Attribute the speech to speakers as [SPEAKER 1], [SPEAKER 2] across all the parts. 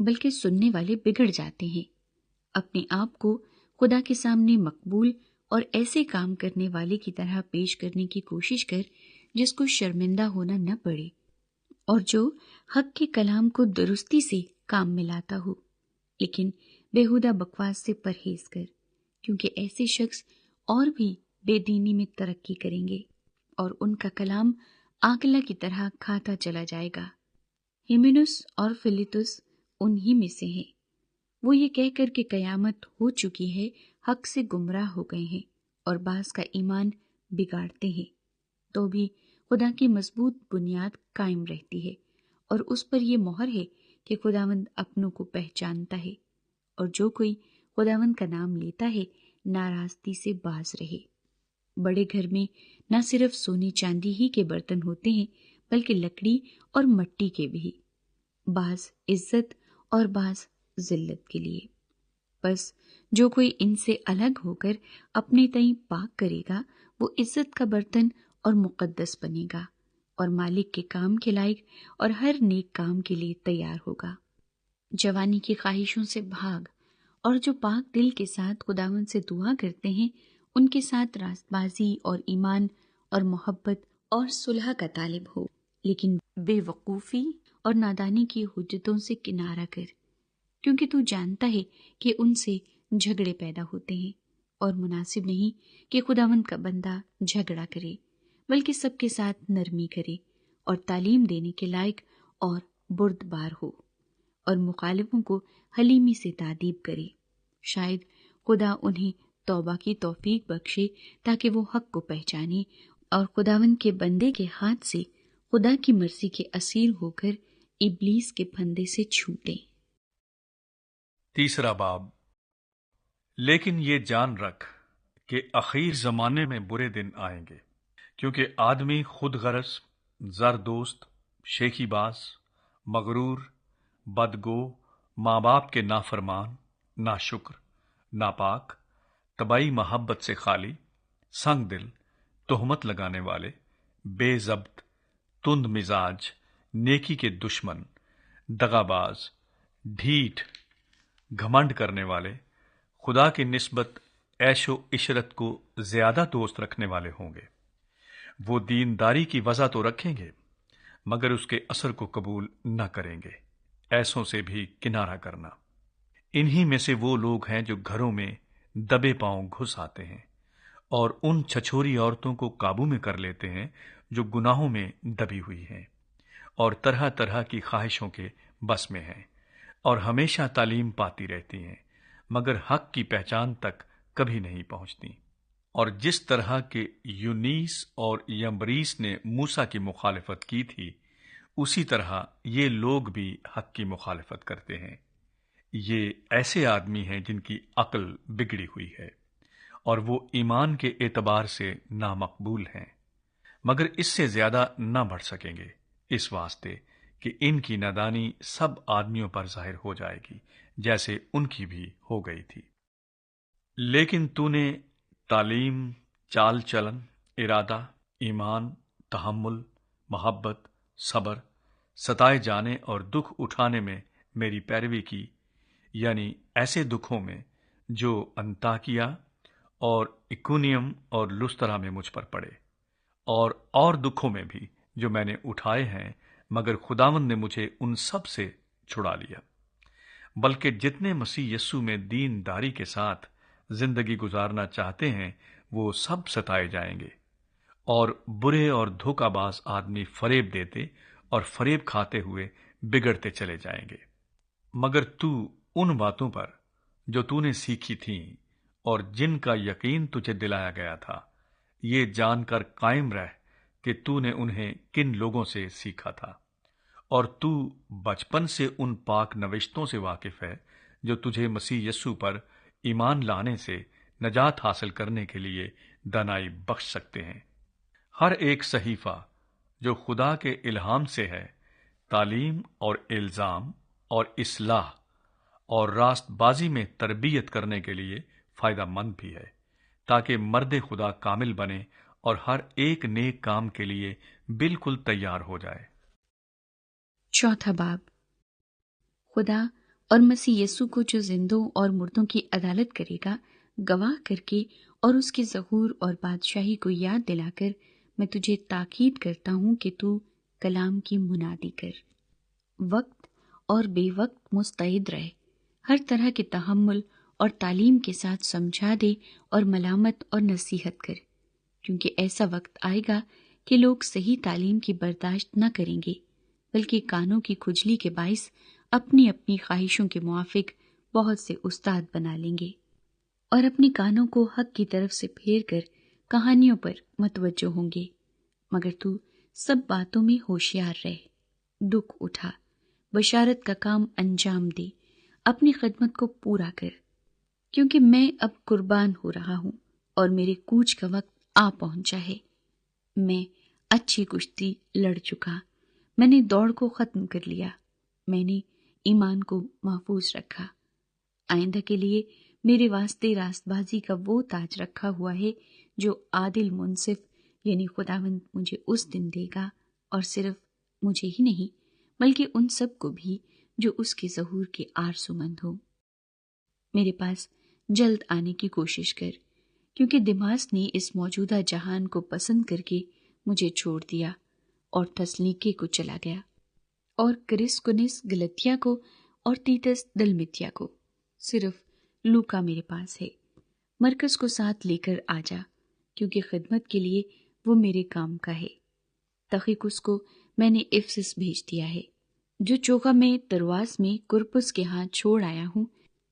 [SPEAKER 1] بلکہ سننے والے بگڑ جاتے ہیں۔ اپنے آپ کو خدا کے سامنے مقبول اور ایسے کام کرنے والے کی طرح پیش کرنے کی کوشش کر جس کو شرمندہ ہونا نہ پڑے، اور جو حق کے کلام کو درستی سے کام میں لاتا ہو، لیکن بیہودہ بکواس سے پرہیز کر، کیونکہ ایسے شخص اور بھی بے دینی میں ترقی کریں گے اور ان کا کلام آکلہ کی طرح کھاتا چلا جائے گا۔ ہیمینوس اور فلیتس انہی میں سے ہیں۔ وہ یہ کہہ کر کہ قیامت ہو چکی ہے، حق سے گمراہ ہو گئے ہیں اور بعض کا ایمان بگاڑتے ہیں، تو بھی خدا کی مضبوط بنیاد قائم رہتی ہے، اور اس پر یہ مہر ہے کہ خداوند اپنوں کو پہچانتا ہے، اور جو کوئی خداوند کا نام لیتا ہے ناراستی سے باز رہے۔ بڑے گھر میں نہ صرف سونے چاندی ہی کے برتن ہوتے ہیں بلکہ لکڑی اور مٹی کے بھی، بعض عزت اور بعض ذلت کے لیے۔ بس جو کوئی ان سے الگ ہو کر اپنے تئیں پاک کرے گا وہ عزت کا برتن اور مقدس بنے گا، اور مالک کے کام کے لائق اور ہر نیک کام کے لیے تیار ہوگا۔ جوانی کی خواہشوں سے بھاگ، اور جو پاک دل کے ساتھ خداوند سے دعا کرتے ہیں ان کے ساتھ راست بازی اور ایمان اور محبت اور صلح کا طالب ہو، لیکن بے وقوفی اور نادانی کی حجتوں سے کنارہ کر، کیونکہ تو جانتا ہے کہ ان سے جھگڑے پیدا ہوتے ہیں، اور مناسب نہیں کہ خداوند کا بندہ جھگڑا کرے، بلکہ سب کے ساتھ نرمی کرے اور تعلیم دینے کے لائق اور بردبار ہو، اور مخالفوں کو حلیمی سے تادیب کرے۔ شاید خدا انہیں توبہ کی توفیق بخشے تاکہ وہ حق کو پہچانے اور خداوند کے بندے کے ہاتھ سے خدا کی مرضی کے اسیر ہو کر ابلیس کے پھندے سے چھوٹیں۔
[SPEAKER 2] تیسرا باب۔ لیکن یہ جان رکھ کہ اخیر زمانے میں برے دن آئیں گے، کیونکہ آدمی خود غرض، زر دوست، شیخی باز، مغرور، بدگو، ماں باپ کے نافرمان، ناشکر، ناپاک، طبعی محبت سے خالی، سنگ دل، تہمت لگانے والے، بے ضبط، تند مزاج، نیکی کے دشمن، دغاباز، ڈھیٹ، گھمنڈ کرنے والے، خدا کی نسبت عیش و عشرت کو زیادہ دوست رکھنے والے ہوں گے۔ وہ دینداری کی وضع تو رکھیں گے مگر اس کے اثر کو قبول نہ کریں گے۔ ایسوں سے بھی کنارہ کرنا۔ انہی میں سے وہ لوگ ہیں جو گھروں میں دبے پاؤں گھس آتے ہیں اور ان چھچھوری عورتوں کو قابو میں کر لیتے ہیں جو گناہوں میں دبی ہوئی ہیں اور طرح طرح کی خواہشوں کے بس میں ہیں، اور ہمیشہ تعلیم پاتی رہتی ہیں مگر حق کی پہچان تک کبھی نہیں پہنچتی۔ اور جس طرح کے یونیس اور یمبریس نے موسیٰ کی مخالفت کی تھی، اسی طرح یہ لوگ بھی حق کی مخالفت کرتے ہیں۔ یہ ایسے آدمی ہیں جن کی عقل بگڑی ہوئی ہے اور وہ ایمان کے اعتبار سے نامقبول ہیں، مگر اس سے زیادہ نہ بڑھ سکیں گے، اس واسطے کہ ان کی نادانی سب آدمیوں پر ظاہر ہو جائے گی جیسے ان کی بھی ہو گئی تھی۔ لیکن تو نے تعلیم، چال چلن، ارادہ، ایمان، تحمل، محبت، صبر، ستائے جانے اور دکھ اٹھانے میں میری پیروی کی، یعنی ایسے دکھوں میں جو انطاکیہ اور اکونیم اور لسترا میں مجھ پر پڑے، اور دکھوں میں بھی جو میں نے اٹھائے ہیں، مگر خداوند نے مجھے ان سب سے چھڑا لیا۔ بلکہ جتنے مسیح یسوع میں دین داری کے ساتھ زندگی گزارنا چاہتے ہیں وہ سب ستائے جائیں گے، اور برے اور دھوکہ باز آدمی فریب دیتے اور فریب کھاتے ہوئے بگڑتے چلے جائیں گے۔ مگر تو ان باتوں پر جو تو نے سیکھی تھیں اور جن کا یقین تجھے دلایا گیا تھا، یہ جان کر قائم رہ کہ تو نے انہیں کن لوگوں سے سیکھا تھا، اور تو بچپن سے ان پاک نوشتوں سے واقف ہے جو تجھے مسیح یسوع پر ایمان لانے سے نجات حاصل کرنے کے لیے دانائی بخش سکتے ہیں۔ ہر ایک صحیفہ جو خدا کے الہام سے ہے، تعلیم اور الزام اور اصلاح اور راست بازی میں تربیت کرنے کے لیے فائدہ مند بھی ہے، تاکہ مرد خدا کامل بنے اور ہر ایک نیک کام کے لیے بالکل تیار ہو جائے۔
[SPEAKER 1] چوتھا باب۔ خدا اور مسیح یسوع کو جو زندوں اور مردوں کی عدالت کرے گا گواہ کر کے اور اس کے ظہور اور بادشاہی کو یاد دلا کر میں تجھے تاکید کرتا ہوں کہ تو کلام کی منادی کر، وقت اور بے وقت مستعد رہے، ہر طرح کے تحمل اور تعلیم کے ساتھ سمجھا دے اور ملامت اور نصیحت کر، کیونکہ ایسا وقت آئے گا کہ لوگ صحیح تعلیم کی برداشت نہ کریں گے، بلکہ کانوں کی کھجلی کے باعث اپنی اپنی خواہشوں کے موافق بہت سے استاد بنا لیں گے اور اپنے کانوں کو حق کی طرف سے پھیر کر کہانیوں پر متوجہ ہوں گے۔ مگر تو سب باتوں میں ہوشیار رہ، دکھ اٹھا، بشارت کا کام انجام دے، اپنی خدمت کو پورا کر، کیونکہ میں اب قربان ہو رہا ہوں اور میرے کوچ کا وقت آ پہنچا ہے۔ میں اچھی کشتی لڑ چکا، میں نے دوڑ کو ختم کر لیا، میں نے ایمان کو محفوظ رکھا۔ آئندہ کے لیے میرے واسطے راست بازی کا وہ تاج رکھا ہوا ہے جو عادل منصف یعنی خداوند مجھے اس دن دے گا، اور صرف مجھے ہی نہیں بلکہ ان سب کو بھی جو اس کے ظہور کے آرزومند ہوں۔ میرے پاس جلد آنے کی کوشش کر، کیونکہ دماس نے اس موجودہ جہان کو پسند کر کے مجھے چھوڑ دیا اور تسلونیکے کو چلا گیا، اور کرسکنس گلتیا کو اور تیتس دلمتیا کو۔ صرف لوکا میرے پاس ہے۔ مرکز کو ساتھ لے کر آ جا، کیونکہ خدمت کے لیے وہ میرے کام کا ہے۔ تخیکس کو میں نے افسس بھیج دیا ہے، جو چوغا میں ترواس میں کرپس کے ہاں چھوڑ آیا ہوں۔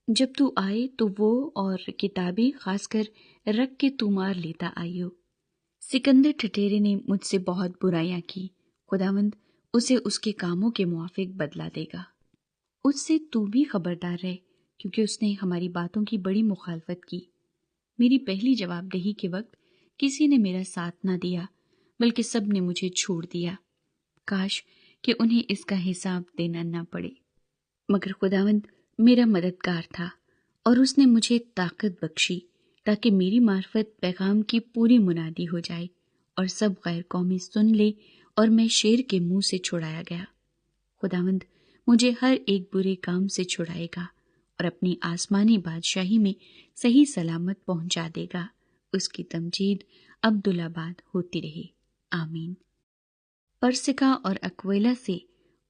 [SPEAKER 1] جب تو آئے تو وہ اور کتابیں خاص کر رکھ کے تمار لیتا آئیو۔ سکندر ٹھٹیرے نے مجھ سے بہت برائیاں کی، خداوند اسے اس کے کاموں کے موافق بدلا دے گا۔ اس سے تو بھی خبردار رہ، کیونکہ اس نے ہماری باتوں کی بڑی مخالفت کی۔ میری پہلی جواب دہی کے وقت کسی نے میرا ساتھ نہ دیا، بلکہ سب نے مجھے چھوڑ دیا۔ کاش کہ انہیں اس کا حساب دینا نہ پڑے، مگر خداوند میرا مددگار تھا اور اس نے مجھے طاقت بخشی تاکہ میری معرفت پیغام کی پوری منادی ہو جائے اور سب غیر قومی سن لے، اور میں شیر کے منہ سے چھڑایا گیا۔ خداوند مجھے ہر ایک برے کام سے چھڑائے گا اور اپنی آسمانی بادشاہی میں صحیح سلامت پہنچا دے گا۔ اس کی تمجید عبدالآباد ہوتی رہے، آمین۔ پرسکا اور اکویلا سے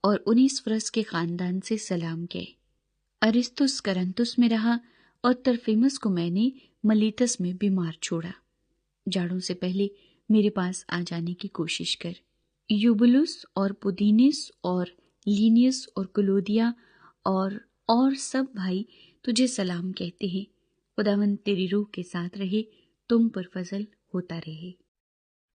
[SPEAKER 1] اور انیسفرس کے خاندان سے سلام کہہ۔ ارستس کرنتس میں رہا اور ترفیمس کو میں نے ملیتس میں بیمار چھوڑا۔ جاڑوں سے پہلے میرے پاس آ جانے کی کوشش کر۔ یوبلس اور پودینس اور لینیس اور کلودیا اور سب بھائی تجھے سلام کہتے ہیں۔ خداوند تیری روح کے ساتھ رہے، تم پر فضل ہوتا رہے۔